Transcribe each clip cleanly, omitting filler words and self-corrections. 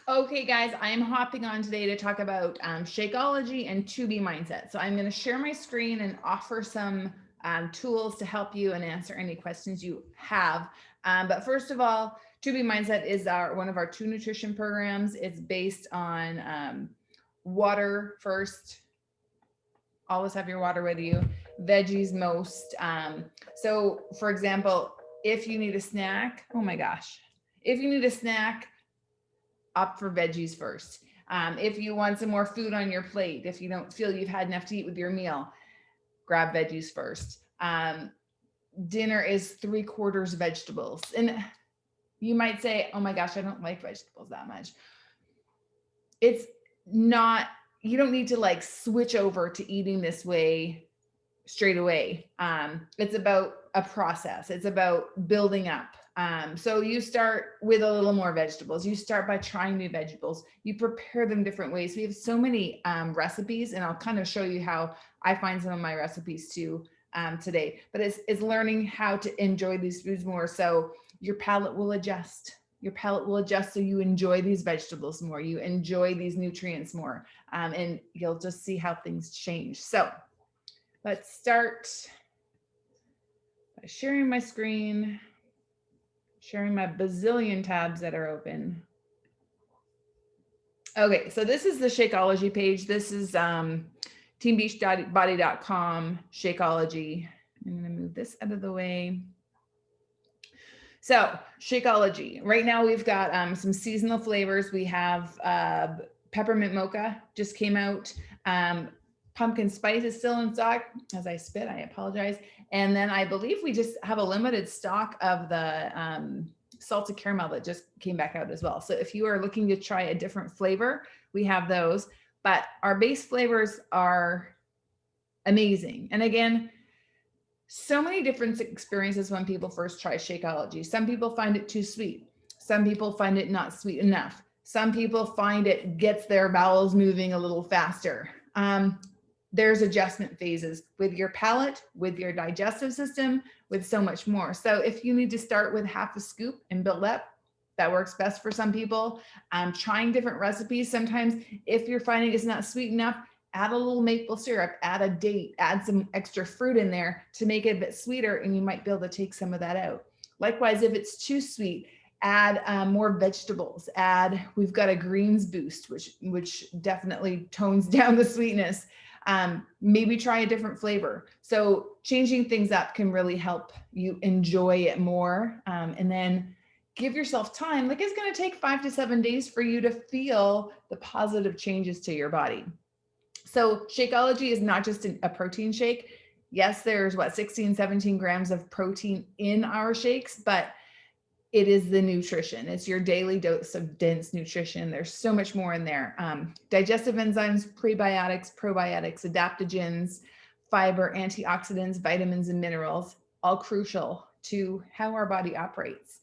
Okay, guys, I am hopping on today to talk about Shakeology and 2B mindset. So I'm going to share my screen and offer some tools to help you and answer any questions you have. But first of all, 2B mindset is one of our two nutrition programs. It's based on water first. Always have your water with you. Veggies most. So, for example, if you need a snack, oh my gosh, if you need a snack, opt for veggies first. If you want some more food on your plate, if you don't feel you've had enough to eat with your meal, grab veggies first. Dinner is 3/4 vegetables. And you might say, oh my gosh, I don't like vegetables that much. It's not, you don't need to like switch over to eating this way straight away. It's about a process. It's about building up. So you start with a little more vegetables. You start by trying new vegetables. You prepare them different ways. We have so many recipes, and I'll kind of show you how I find some of my recipes too today. But it's learning how to enjoy these foods more. So your palate will adjust. Your palate will adjust so you enjoy these vegetables more. You enjoy these nutrients more, and you'll just see how things change. So let's start by sharing my screen, sharing my bazillion tabs that are open. Okay, so this is the Shakeology page. This is teambeachbody.com, Shakeology. I'm going to move this out of the way. So Shakeology. Right now we've got some seasonal flavors. We have peppermint mocha just came out. Pumpkin spice is still in stock. As I spit, I apologize. And then I believe we just have a limited stock of the salted caramel that just came back out as well. So if you are looking to try a different flavor, we have those. But our base flavors are amazing. And again, so many different experiences when people first try Shakeology. Some people find it too sweet. Some people find it not sweet enough. Some people find it gets their bowels moving a little faster. There's adjustment phases with your palate, with your digestive system, with so much more. So if you need to start with half a scoop and build up, that works best for some people. Trying different recipes. Sometimes if you're finding it's not sweet enough, add a little maple syrup, add a date, add some extra fruit in there to make it a bit sweeter, and you might be able to take some of that out. Likewise, if it's too sweet, add more vegetables. We've got a greens boost, which definitely tones down the sweetness. Maybe try a different flavor. So changing things up can really help you enjoy it more. And then give yourself time. Like it's going to take 5 to 7 days for you to feel the positive changes to your body. So Shakeology is not just a protein shake. Yes, there's 16, 17 grams of protein in our shakes, but it is the nutrition. It's your daily dose of dense nutrition. There's so much more in there. Digestive enzymes, prebiotics, probiotics, adaptogens, fiber, antioxidants, vitamins, and minerals, all crucial to how our body operates.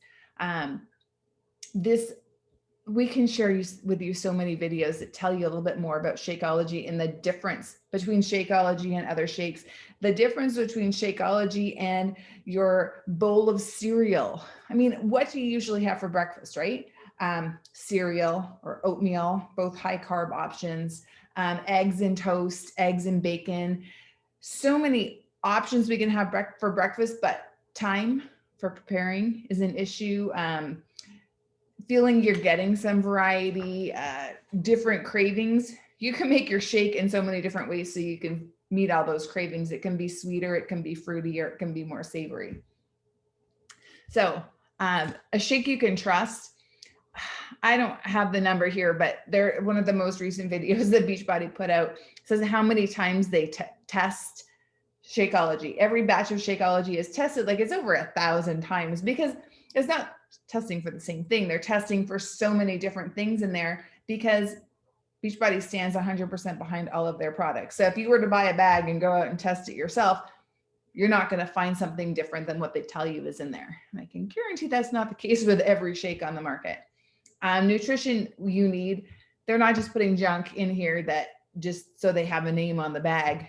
We can share with you so many videos that tell you a little bit more about Shakeology and the difference between Shakeology and other shakes, the difference between Shakeology and your bowl of cereal. I mean, what do you usually have for breakfast, right? Cereal or oatmeal, both high carb options, eggs and toast, eggs and bacon. So many options we can have for breakfast, but time for preparing is an issue. Feeling you're getting some variety, different cravings. You can make your shake in so many different ways so you can meet all those cravings. It can be sweeter, it can be fruity, or it can be more savory. So a shake you can trust. I don't have the number here, but they're one of the most recent videos that Beachbody put out says how many times they test Shakeology. Every batch of Shakeology is tested like it's over 1,000 times because it's not testing for the same thing. They're testing for so many different things in there because Beachbody stands 100% behind all of their products. So if you were to buy a bag and go out and test it yourself, you're not going to find something different than what they tell you is in there. And I can guarantee that's not the case with every shake on the market. Nutrition you need, they're not just putting junk in here that just so they have a name on the bag.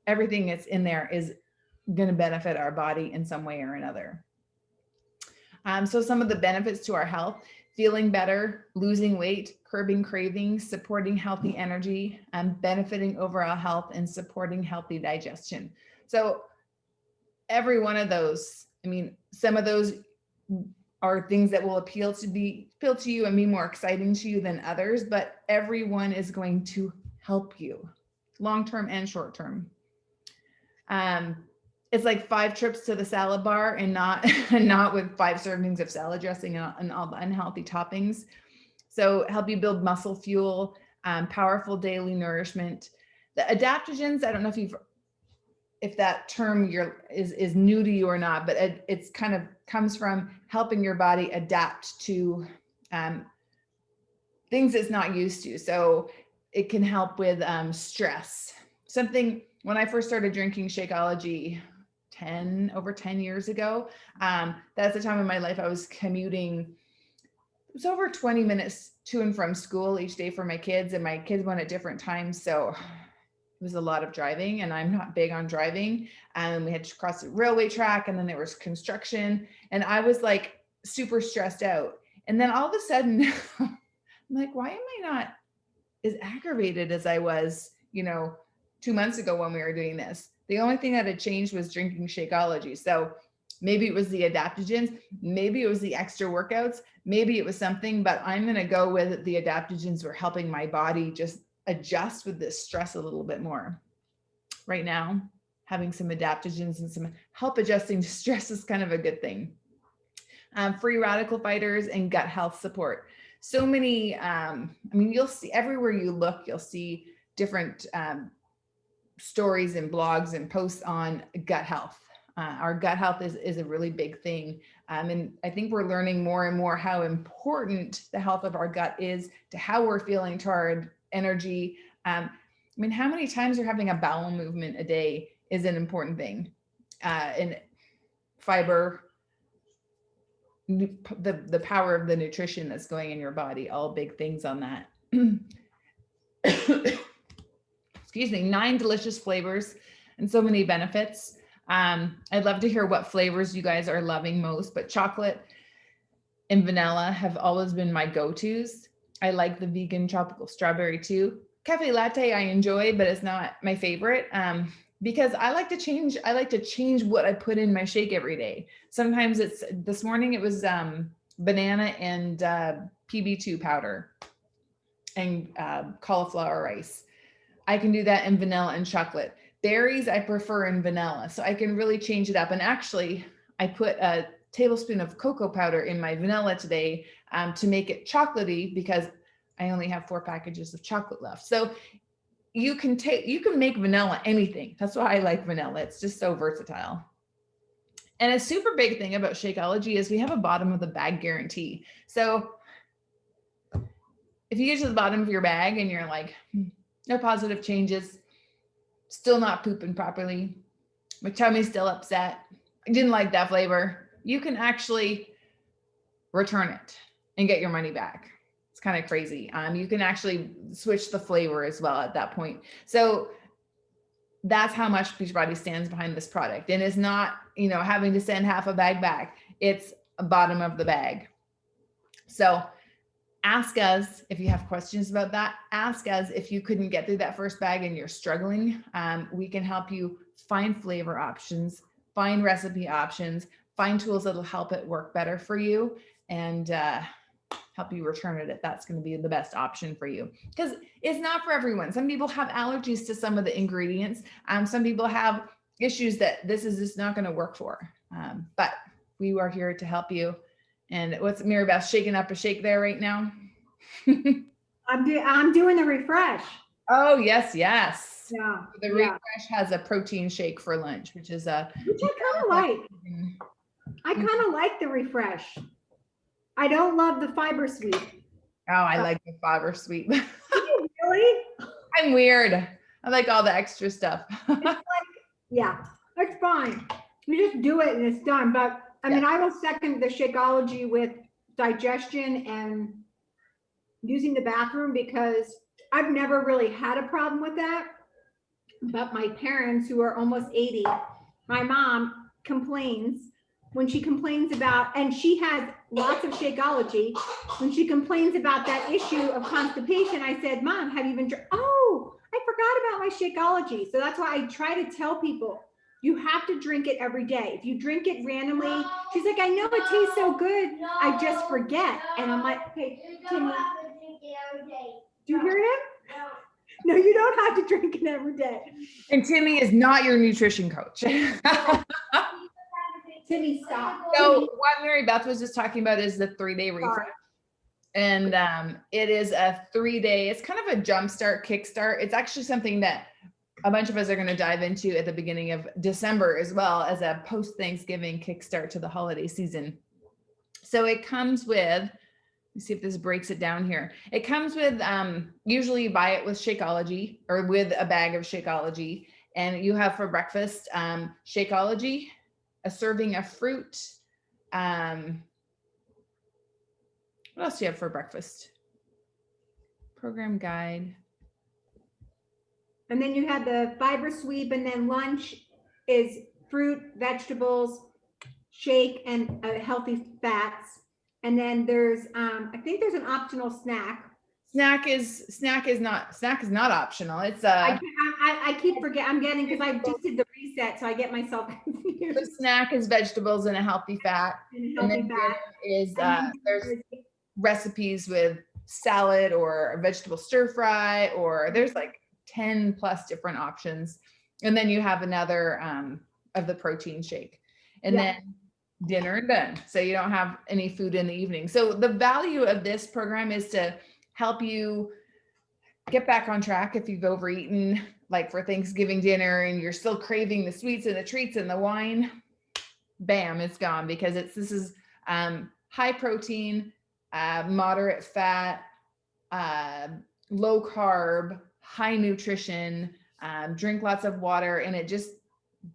Everything that's in there is going to benefit our body in some way or another. So some of the benefits to our health, feeling better, losing weight, curbing cravings, supporting healthy energy, and benefiting overall health and supporting healthy digestion. So every one of those, I mean, some of those are things that will appeal to you and be more exciting to you than others, but everyone is going to help you long-term and short-term. It's like 5 trips to the salad bar and not with 5 servings of salad dressing and all the unhealthy toppings. So help you build muscle fuel, powerful daily nourishment. The adaptogens, I don't know if that term is new to you or not, but it's kind of comes from helping your body adapt to things it's not used to. So it can help with stress. When I first started drinking Shakeology over 10 years ago, that's the time in my life I was commuting. It was over 20 minutes to and from school each day for my kids, and my kids went at different times. So it was a lot of driving, and I'm not big on driving. We had to cross the railway track, and then there was construction, and I was like super stressed out. And then all of a sudden, I'm like, why am I not as aggravated as I was, 2 months ago when we were doing this? The only thing that had changed was drinking Shakeology. So maybe it was the adaptogens, maybe it was the extra workouts, maybe it was something, but I'm going to go with the adaptogens were helping my body just adjust with this stress a little bit more. Right now, having some adaptogens and some help adjusting to stress is kind of a good thing. Free radical fighters and gut health support. So many, you'll see everywhere you look, you'll see different stories and blogs and posts on gut health. Our gut health is a really big thing. And I think we're learning more and more how important the health of our gut is to how we're feeling, to our energy. How many times you're having a bowel movement a day is an important thing. And fiber, the power of the nutrition that's going in your body, all big things on that. Excuse me, 9 delicious flavors and so many benefits. I'd love to hear what flavors you guys are loving most, but chocolate and vanilla have always been my go-tos. I like the vegan tropical strawberry too. Cafe latte I enjoy, but it's not my favorite because I like to change what I put in my shake every day. Sometimes this morning it was banana and PB2 powder and cauliflower rice. I can do that in vanilla and chocolate. Berries, I prefer in vanilla. So I can really change it up. And actually, I put a tablespoon of cocoa powder in my vanilla today to make it chocolatey because I only have 4 packages of chocolate left. So you can make vanilla anything. That's why I like vanilla. It's just so versatile. And a super big thing about Shakeology is we have a bottom of the bag guarantee. So if you get to the bottom of your bag and you're like, no positive changes, still not pooping properly, my tummy's still upset, I didn't like that flavor, you can actually return it and get your money back. It's kind of crazy. You can actually switch the flavor as well at that point. So that's how much Beachbody stands behind this product. And it's not, having to send half a bag back. It's a bottom of the bag. So ask us if you have questions about that. Ask us if you couldn't get through that first bag and you're struggling. We can help you find flavor options, find recipe options, find tools that'll help it work better for you, and help you return it if that's going to be the best option for you. Because it's not for everyone. Some people have allergies to some of the ingredients. Some people have issues that this is just not going to work for. But we are here to help you. And what's Mary Beth shaking up a shake there right now? I'm doing the refresh. Oh, yes. Yeah. The refresh has a protein shake for lunch, which I kind of like. I kind of like the refresh. I don't love the fiber sweet. Oh, I like the fiber sweet. Really? I'm weird. I like all the extra stuff. It's fine. You just do it and it's done. But I will second the Shakeology with digestion and using the bathroom, because I've never really had a problem with that. But my parents, who are almost 80, my mom complains when she complains about, and she has lots of Shakeology. When she complains about that issue of constipation, I said, Mom, have you been, oh, I forgot about my Shakeology. So that's why I try to tell people, you have to drink it every day. If you drink it randomly, she's like, I know it tastes so good, I just forget. And I'm like, hey, Timmy, do you hear him? No, you don't have to drink it every day. And Timmy is not your nutrition coach. Timmy, stop. So what Mary Beth was just talking about is the 3-day refresh. And it is a 3-day, it's kind of a jumpstart, kickstart. It's actually something that a bunch of us are going to dive into at the beginning of December, as well as a post-Thanksgiving kickstart to the holiday season. So it comes with, let me see if this breaks it down here. It comes with, usually you buy it with Shakeology or with a bag of Shakeology, and you have for breakfast, Shakeology, a serving of fruit. What else do you have for breakfast? Program guide. And then you have the fiber sweep, and then lunch is fruit, vegetables, shake, and healthy fats. And then there's, I think there's an optional snack. Snack is not optional. It's I keep forgetting. I'm getting, because I just did the reset, so I get myself confused. The snack is vegetables and a healthy fat. And then dinner is there's recipes with salad or a vegetable stir fry, or there's like 10 plus different options. And then you have another of the protein shake, and then dinner done. So you don't have any food in the evening. So the value of this program is to help you get back on track if you've overeaten, like for Thanksgiving dinner, and you're still craving the sweets and the treats and the wine. Bam, it's gone, because this is high protein, moderate fat, low carb, high nutrition, drink lots of water, and it just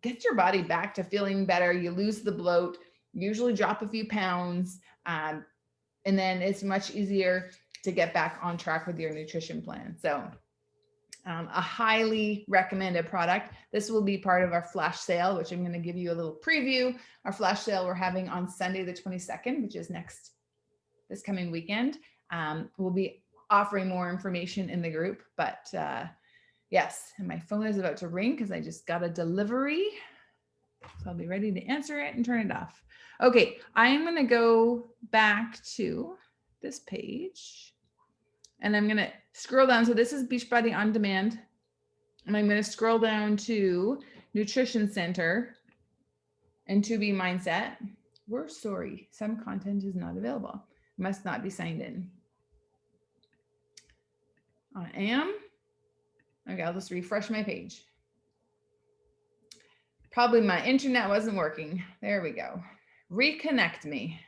gets your body back to feeling better. You lose the bloat, usually drop a few pounds, and then it's much easier to get back on track with your nutrition plan. So a highly recommended product. This will be part of our flash sale, which I'm going to give you a little preview. Our flash sale we're having on Sunday, the 22nd, which is this coming weekend. We'll be offering more information in the group, but yes, and my phone is about to ring because I just got a delivery. So I'll be ready to answer it and turn it off. Okay, I am going to go back to this page, and I'm going to scroll down. So this is Beachbody On Demand, and I'm going to scroll down to Nutrition Center and To Be Mindset. We're sorry, some content is not available. Must not be signed in. I am. Okay, I'll just refresh my page. Probably my internet wasn't working. There we go. Reconnect me.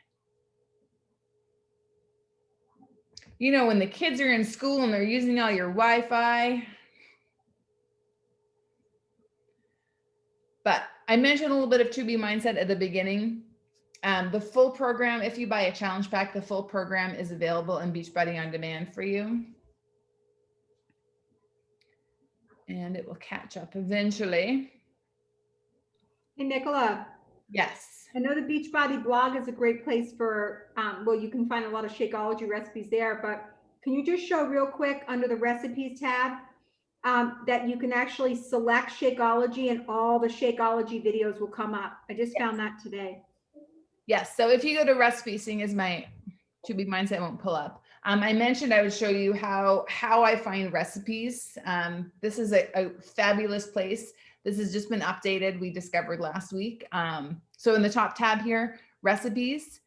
You know, when the kids are in school and they're using all your Wi-Fi. But I mentioned a little bit of To Be Mindset at the beginning. The full program, if you buy a challenge pack, the full program is available in Beachbody On Demand for you. And it will catch up eventually. Hey, Nicola. Yes. I know the Beachbody blog is a great place for, well, you can find a lot of Shakeology recipes there, but can you just show real quick under the recipes tab that you can actually select Shakeology, and all the Shakeology videos will come up. I just found that today. Yes. So if you go to recipes, seeing as my To Be Mindset won't pull up. I mentioned I would show you how I find recipes. This is a fabulous place. This has just been updated. We discovered last week. So in the top tab here, recipes,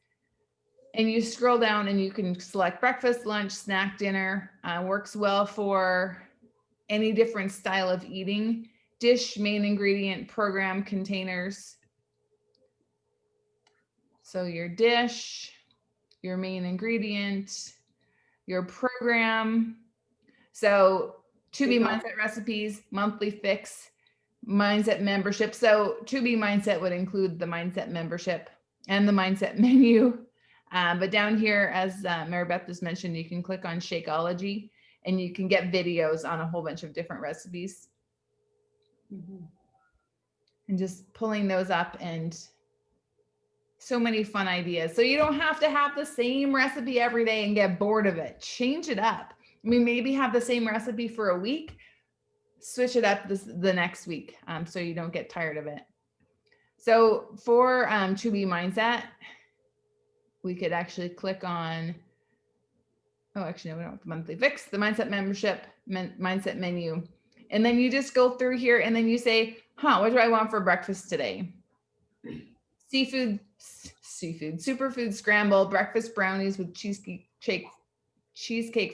and you scroll down and you can select breakfast, lunch, snack, dinner. Works well for any different style of eating. Dish, main ingredient, program, containers. So your dish, your main ingredient, your program. So To Be Mindset recipes, monthly fix, Mindset membership. So To Be Mindset would include the Mindset membership and the Mindset menu. But down here, as Mary Beth just mentioned, you can click on Shakeology and you can get videos on a whole bunch of different recipes. And just pulling those up and So many fun ideas. So you don't have to have the same recipe every day and get bored of it. Change it up. I mean, maybe have the same recipe for a week, switch it up the next week, so you don't get tired of it. So for To Be Mindset, we could actually click on, oh, actually, no, we don't have the monthly fix, the Mindset membership, Mindset menu. And then you just go through here and then you say, what do I want for breakfast today? Seafood, superfood scramble, breakfast brownies with cheesecake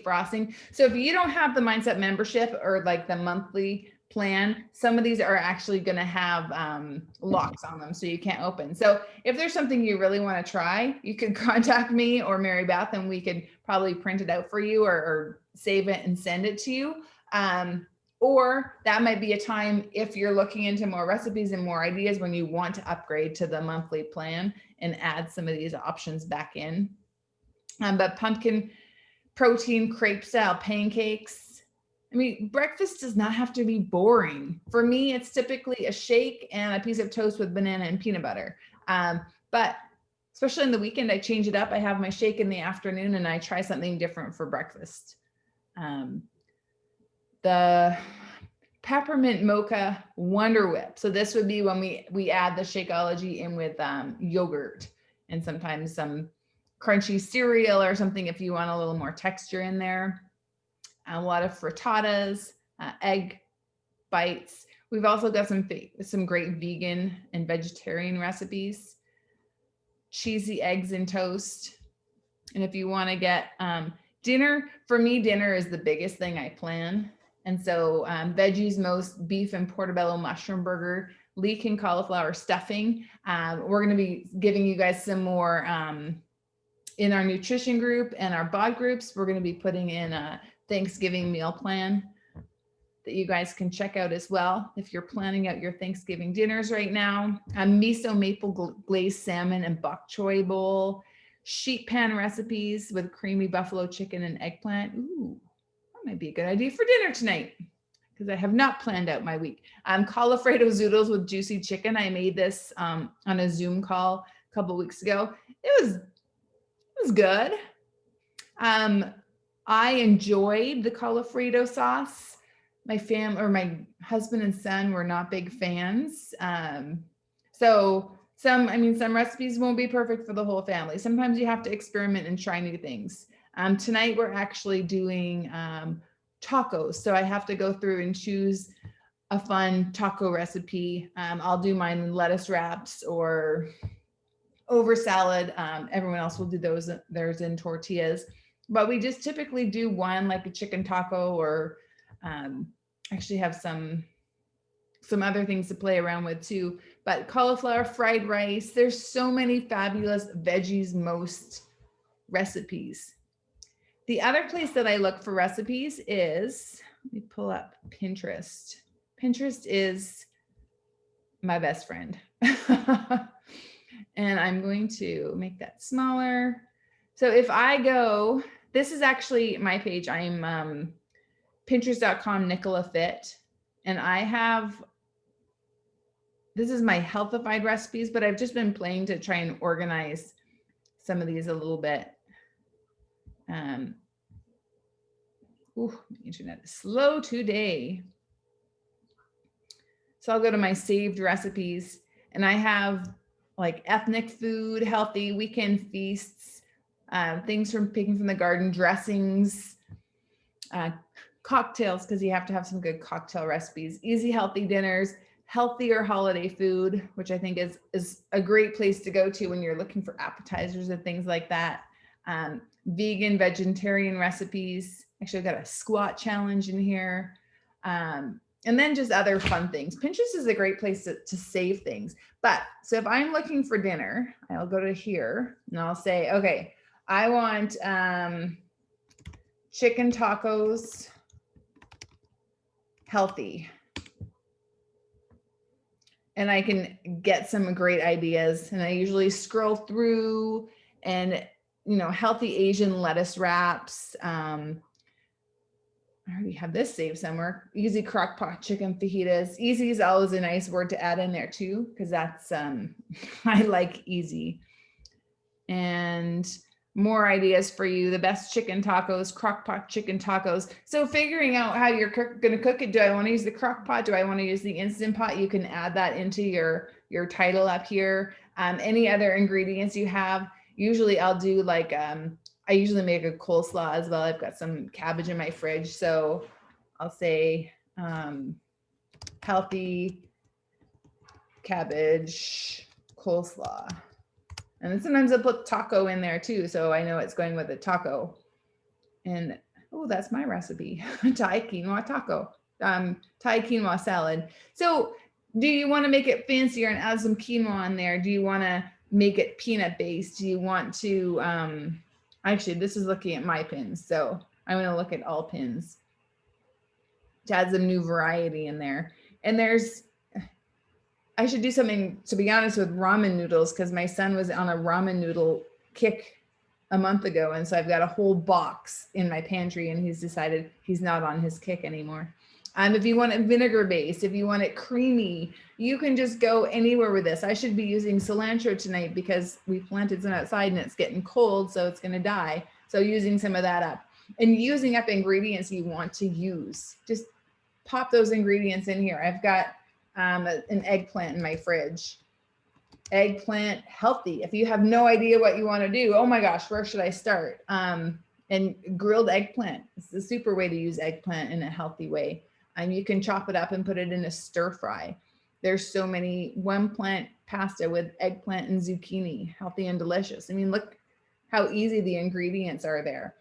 frosting. So if you don't have the Mindset membership or like the monthly plan, some of these are actually going to have locks on them so you can't open. So if there's something you really want to try, you could contact me or Mary Beth and we could probably print it out for you or save it and send it to you. Or that might be a time if you're looking into more recipes and more ideas when you want to upgrade to the monthly plan and add some of these options back in. But pumpkin protein crepe style pancakes. I mean, breakfast does not have to be boring. For me, it's typically a shake and a piece of toast with banana and peanut butter. But especially in the weekend, I change it up. I have my shake in the afternoon and I try something different for breakfast. The peppermint mocha Wonder Whip. So this would be when we add the Shakeology in with yogurt and sometimes some crunchy cereal or something if you want a little more texture in there. A lot of frittatas, egg bites. We've also got some great vegan and vegetarian recipes. Cheesy eggs and toast. And if you want to get dinner, for me, dinner is the biggest thing I plan. And so veggies, most beef and portobello mushroom burger, leek and cauliflower stuffing. We're going to be giving you guys some more in our nutrition group and our bod groups. We're going to be putting in a Thanksgiving meal plan that you guys can check out as well if you're planning out your Thanksgiving dinners right now. A miso maple glazed salmon and bok choy bowl, sheet pan recipes with creamy buffalo chicken and eggplant. Ooh, that might be a good idea for dinner tonight because I have not planned out my week. Caulifredo zoodles with juicy chicken. I made this on a Zoom call a couple weeks ago. It was good. I enjoyed the Caulifredo sauce. My husband and son were not big fans. So some recipes won't be perfect for the whole family. Sometimes you have to experiment and try new things. Tonight we're actually doing tacos. So I have to go through and choose a fun taco recipe. I'll do mine in lettuce wraps or over salad. Everyone else will do theirs in tortillas. But we just typically do one, like a chicken taco, or actually have some other things to play around with too. But cauliflower fried rice, there's so many fabulous veggies most recipes. The other place that I look for recipes is, let me pull up Pinterest. Pinterest is my best friend. And I'm going to make that smaller. So if I go, this is actually my page. I'm Pinterest.com Nicola Fit. And I have, this is my healthified recipes, but I've just been playing to try and organize some of these a little bit. My internet is slow today. So I'll go to my saved recipes and I have like ethnic food, healthy weekend feasts, things from picking from the garden, dressings, cocktails, because you have to have some good cocktail recipes, easy, healthy dinners, healthier holiday food, which I think is a great place to go to when you're looking for appetizers and things like that. Vegan, vegetarian recipes. Actually, I've got a squat challenge in here. And then just other fun things. Pinterest is a great place to save things. But so if I'm looking for dinner, I'll go to here and I'll say, okay, I want chicken tacos, healthy. And I can get some great ideas. And I usually scroll through and, healthy Asian lettuce wraps. I already have this saved somewhere. Easy crock pot chicken fajitas. Easy is always a nice word to add in there too, because that's, I like easy. and more ideas for you. The best chicken tacos, crock pot chicken tacos. So figuring out how you're going to cook it. Do I want to use the crock pot? Do I want to use the Instant Pot? You can add that into your title up here. Any other ingredients you have. Usually I'll do like, I usually make a coleslaw as well. I've got some cabbage in my fridge. So I'll say healthy cabbage coleslaw. And then sometimes I'll put taco in there too. So I know it's going with a taco. And oh, that's my recipe. Thai quinoa taco, Thai quinoa salad. So do you want to make it fancier and add some quinoa in there? Do you want to make it peanut based? Do you want to, actually, this is looking at my pins. So I'm going to look at all pins to add some new variety in there. And I should do something, to be honest, with ramen noodles, because my son was on a ramen noodle kick a month ago. And so I've got a whole box in my pantry, and he's decided he's not on his kick anymore. If you want it vinegar based, if you want it creamy, you can just go anywhere with this. I should be using cilantro tonight because we planted some outside and it's getting cold, so it's going to die. So using some of that up and using up ingredients you want to use. Just pop those ingredients in here. I've got an eggplant in my fridge. Eggplant, healthy. If you have no idea what you want to do, oh my gosh, where should I start? And grilled eggplant. It's the super way to use eggplant in a healthy way. You can chop it up and put it in a stir fry. There's so many one plant pasta with eggplant and zucchini, healthy and delicious. I mean, look how easy the ingredients are there.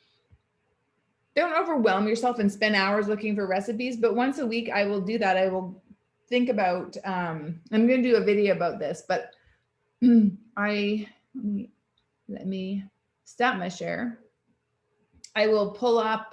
Don't overwhelm yourself and spend hours looking for recipes, but once a week I will do that. I will think about, I'm going to do a video about this, but let me stop my share. I will pull up,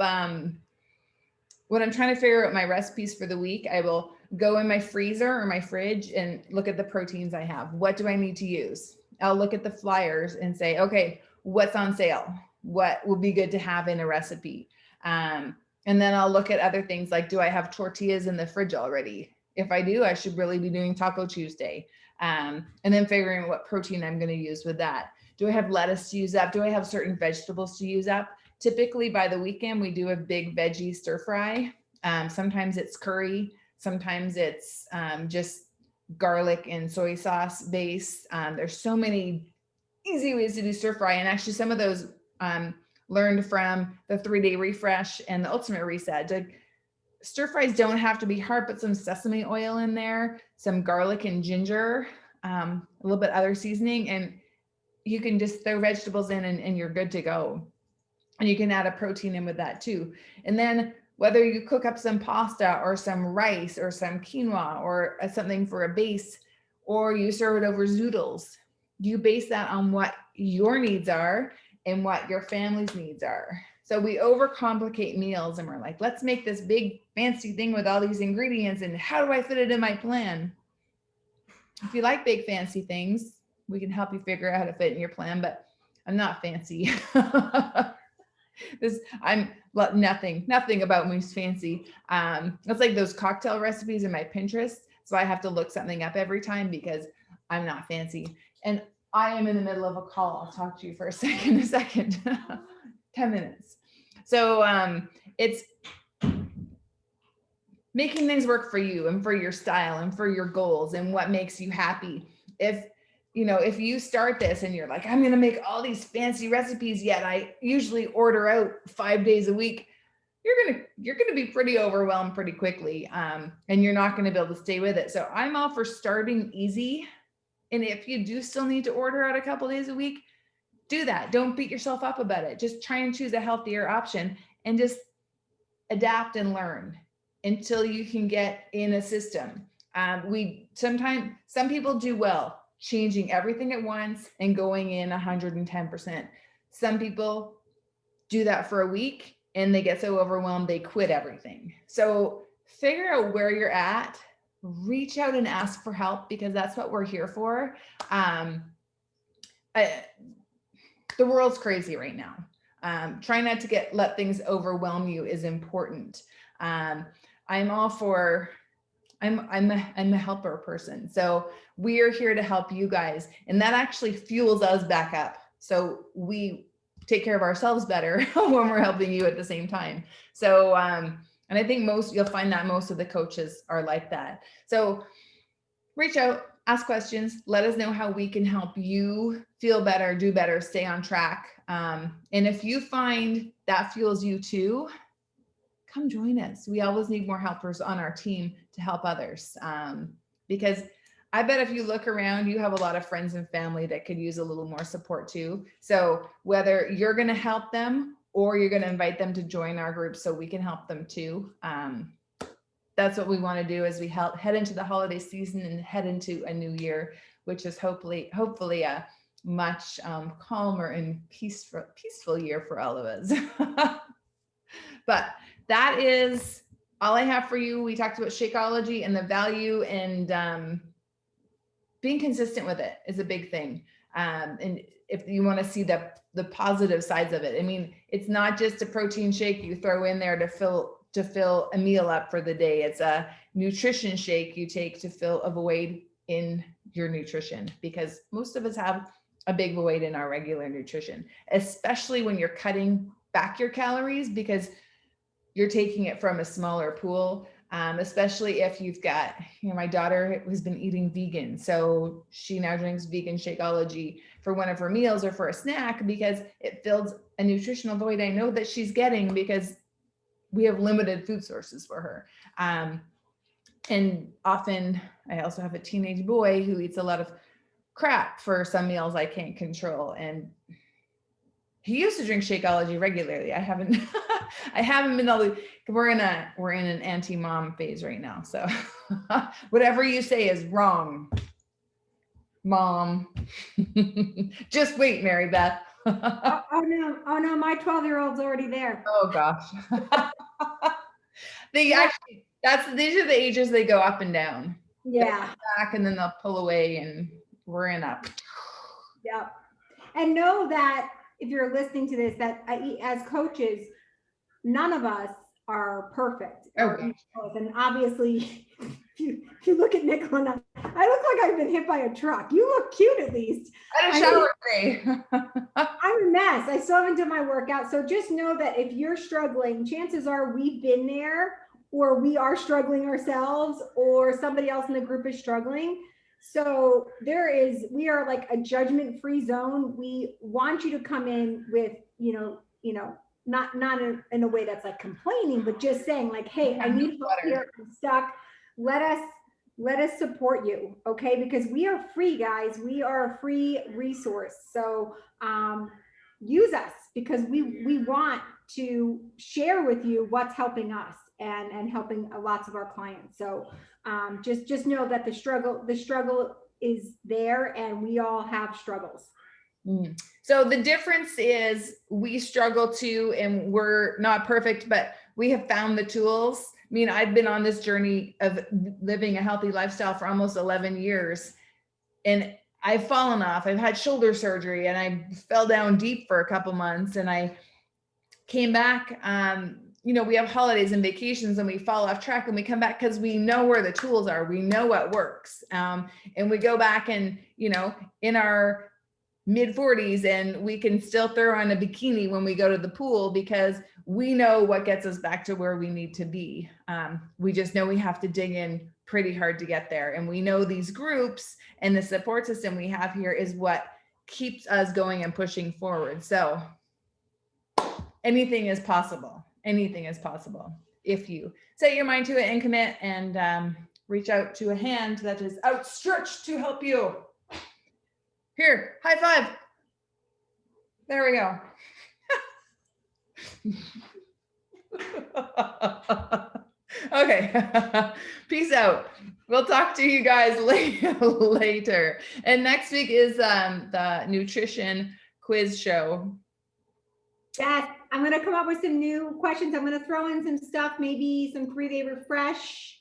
when I'm trying to figure out my recipes for the week, I will go in my freezer or my fridge and look at the proteins I have. What do I need to use? I'll look at the flyers and say, okay, what's on sale? What will be good to have in a recipe? And then I'll look at other things like, do I have tortillas in the fridge already? If I do, I should really be doing Taco Tuesday. And then figuring out what protein I'm going to use with that. Do I have lettuce to use up? Do I have certain vegetables to use up? Typically by the weekend, we do a big veggie stir fry. Sometimes it's curry. Sometimes it's just garlic and soy sauce base. There's so many easy ways to do stir fry. And actually some of those learned from the 3-day refresh and the ultimate reset. Stir fries don't have to be hard, but some sesame oil in there, some garlic and ginger, a little bit other seasoning, and you can just throw vegetables in and you're good to go. And you can add a protein in with that too. And then whether you cook up some pasta or some rice or some quinoa or something for a base, or you serve it over zoodles, you base that on what your needs are and what your family's needs are. So we overcomplicate meals and we're like, let's make this big fancy thing with all these ingredients. And how do I fit it in my plan? If you like big fancy things, we can help you figure out how to fit in your plan, but I'm not fancy. Nothing about me is fancy. It's like those cocktail recipes in my Pinterest. So I have to look something up every time because I'm not fancy. And I am in the middle of a call. I'll talk to you for a second. 10 minutes. So it's making things work for you and for your style and for your goals and what makes you happy. If you start this and you're like, I'm going to make all these fancy recipes, yet I usually order out 5 days a week, you're going to be pretty overwhelmed pretty quickly. And you're not going to be able to stay with it. So I'm all for starting easy. And if you do still need to order out a couple days a week, do that. Don't beat yourself up about it. Just try and choose a healthier option and just adapt and learn until you can get in a system. Some people do well changing everything at once and going in 110%. Some people do that for a week and they get so overwhelmed, they quit everything. So figure out where you're at, reach out and ask for help because that's what we're here for. The world's crazy right now. Try not to let things overwhelm you is important. I'm a helper person. So we are here to help you guys. And that actually fuels us back up. So we take care of ourselves better when we're helping you at the same time. So, and I think you'll find that most of the coaches are like that. So reach out, ask questions, let us know how we can help you feel better, do better, stay on track. And if you find that fuels you too, come join us. We always need more helpers on our team to help others. Because I bet if you look around, you have a lot of friends and family that could use a little more support too. So whether you're going to help them or you're going to invite them to join our group so we can help them too. That's what we want to do as we head into the holiday season and head into a new year, which is hopefully a much calmer and peaceful year for all of us. But that is all I have for you. We talked about Shakeology and the value, and being consistent with it is a big thing. And if you want to see the positive sides of it, I mean, it's not just a protein shake you throw in there to fill a meal up for the day. It's a nutrition shake you take to fill a void in your nutrition, because most of us have a big void in our regular nutrition, especially when you're cutting back your calories because you're taking it from a smaller pool. Especially if you've got, my daughter has been eating vegan. So she now drinks vegan Shakeology for one of her meals or for a snack because it fills a nutritional void I know that she's getting because we have limited food sources for her. And often I also have a teenage boy who eats a lot of crap for some meals I can't control. And he used to drink Shakeology regularly. I haven't been we're in an anti-mom phase right now. So whatever you say is wrong, Mom. Just wait, Mary Beth. Oh no, my 12-year-old's already there. Oh gosh. These are the ages they go up and down. Yeah. Back and then they'll pull away and we're in up. Yep. And know that if you're listening to this, that as coaches, none of us are perfect. Okay. And obviously, if you look at Nicola, I look like I've been hit by a truck. You look cute at least. I had a shower today. I'm a mess. I still haven't done my workout. So just know that if you're struggling, chances are we've been there, or we are struggling ourselves, or somebody else in the group is struggling. So we are like a judgment-free zone. We want you to come in with, not in a way that's like complaining, but just saying like, hey, I need help here, I'm stuck. Let us support you, okay? Because we are free, guys. We are a free resource. So use us, because we want to share with you what's helping us and helping lots of our clients. So just know that the struggle is there, and we all have struggles. So the difference is we struggle too, and we're not perfect, but we have found the tools. I mean, I've been on this journey of living a healthy lifestyle for almost 11 years, and I've fallen off. I've had shoulder surgery and I fell down deep for a couple months, and I came back. We have holidays and vacations and we fall off track, and we come back because we know where the tools are. We know what works. And we go back and, in our mid 40s, and we can still throw on a bikini when we go to the pool because we know what gets us back to where we need to be. We just know we have to dig in pretty hard to get there. And we know these groups and the support system we have here is what keeps us going and pushing forward. So anything is possible. Anything is possible if you set your mind to it and commit, and reach out to a hand that is outstretched to help you. Here, high five. There we go. Okay. Peace out. We'll talk to you guys later. And next week is the nutrition quiz show. Yes, I'm going to come up with some new questions. I'm going to throw in some stuff, maybe some 3-day refresh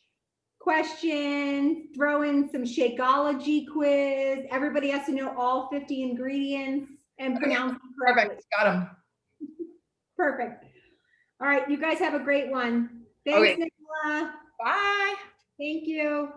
questions, throw in some Shakeology quiz. Everybody has to know all 50 ingredients and pronounce them correctly. Perfect. Got them. Perfect. All right. You guys have a great one. Thanks, Nicola. Bye. Thank you.